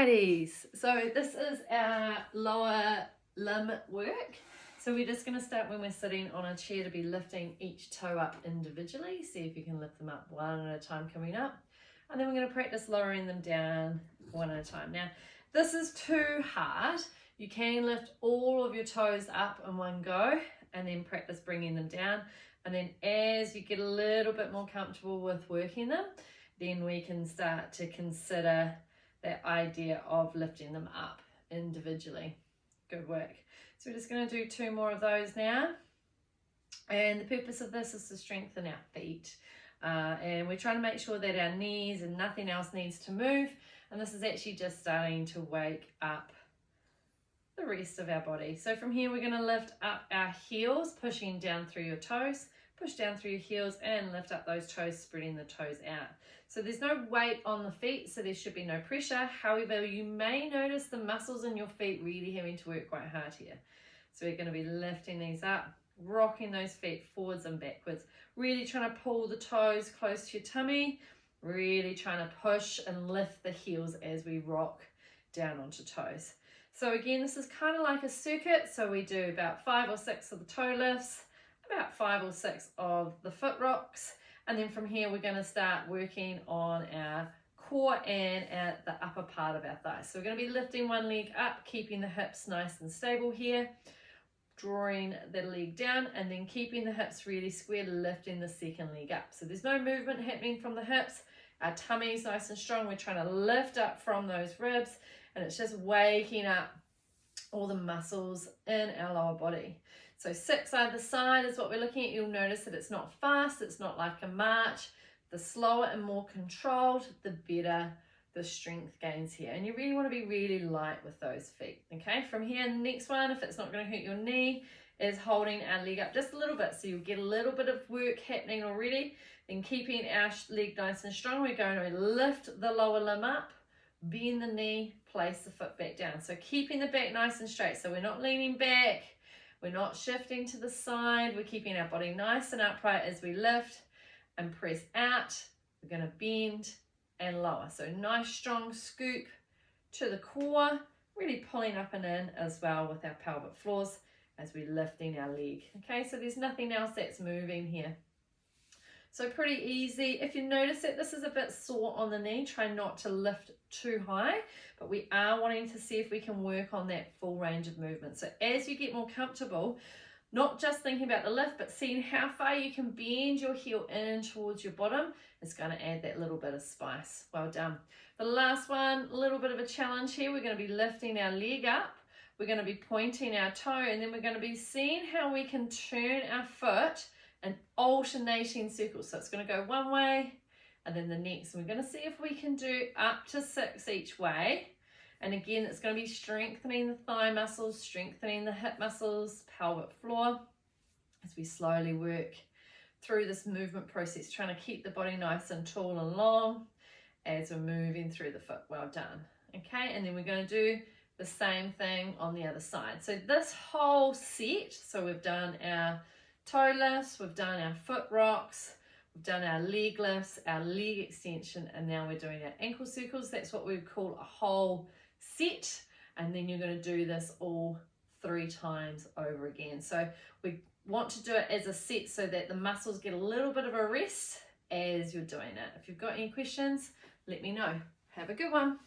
Ladies, so this is our lower limb work. So we're just going to start when we're sitting on a chair to be lifting each toe up individually. See if you can lift them up one at a time coming up. And then we're going to practice lowering them down one at a time. Now, this is too hard. You can lift all of your toes up in one go and then practice bringing them down. And then as you get a little bit more comfortable with working them, then we can start to consider that idea of lifting them up individually. Good work. So we're just going to do 2 more of those now. And the purpose of this is to strengthen our feet. And we're trying to make sure that our knees and nothing else needs to move. And this is actually just starting to wake up the rest of our body. So from here, we're going to lift up our heels, pushing down through your toes. Push down through your heels and lift up those toes, spreading the toes out. So there's no weight on the feet, so there should be no pressure. However, you may notice the muscles in your feet really having to work quite hard here. So we're going to be lifting these up, rocking those feet forwards and backwards, really trying to pull the toes close to your tummy, really trying to push and lift the heels as we rock down onto toes. So again, this is kind of like a circuit. So we do about 5 or 6 of the toe lifts, about 5 or 6 of the foot rocks, and then from here we're going to start working on our core and at the upper part of our thighs. So we're going to be lifting one leg up, keeping the hips nice and stable here, drawing the leg down, and then keeping the hips really square, lifting the second leg up. So there's no movement happening from the hips. Our tummy's nice and strong. We're trying to lift up from those ribs, and it's just waking up all the muscles in our lower body. So 6 either side is what we're looking at. You'll notice that it's not fast, it's not like a march. The slower and more controlled, the better the strength gains here. And you really want to be really light with those feet. Okay, from here, the next one, if it's not going to hurt your knee, is holding our leg up just a little bit. So you'll get a little bit of work happening already. Then keeping our leg nice and strong, we're going to lift the lower limb up, bend the knee, place the foot back down. So keeping the back nice and straight. So we're not leaning back, we're not shifting to the side, we're keeping our body nice and upright as we lift and press out. We're going to bend and lower. So nice strong scoop to the core, really pulling up and in as well with our pelvic floors as we're lifting our leg. Okay, so there's nothing else that's moving here. So pretty easy. If you notice that this is a bit sore on the knee, try not to lift too high, but we are wanting to see if we can work on that full range of movement. So as you get more comfortable, not just thinking about the lift, but seeing how far you can bend your heel in towards your bottom is going to add that little bit of spice. Well done. The last one, a little bit of a challenge here. We're going to be lifting our leg up. We're going to be pointing our toe, and then we're going to be seeing how we can turn our foot in alternating circles. So it's going to go one way and then the next. And we're going to see if we can do up to 6 each way. And again, it's going to be strengthening the thigh muscles, strengthening the hip muscles, pelvic floor, as we slowly work through this movement process, trying to keep the body nice and tall and long as we're moving through the foot. Well done. Okay, and then we're going to do the same thing on the other side. So this whole set, so we've done our toe lifts, we've done our foot rocks, we've done our leg lifts, our leg extension, and now we're doing our ankle circles. That's what we would call a whole set, and then you're going to do this all 3 times over again. So we want to do it as a set so that the muscles get a little bit of a rest as you're doing it. If you've got any questions, let me know. Have a good one.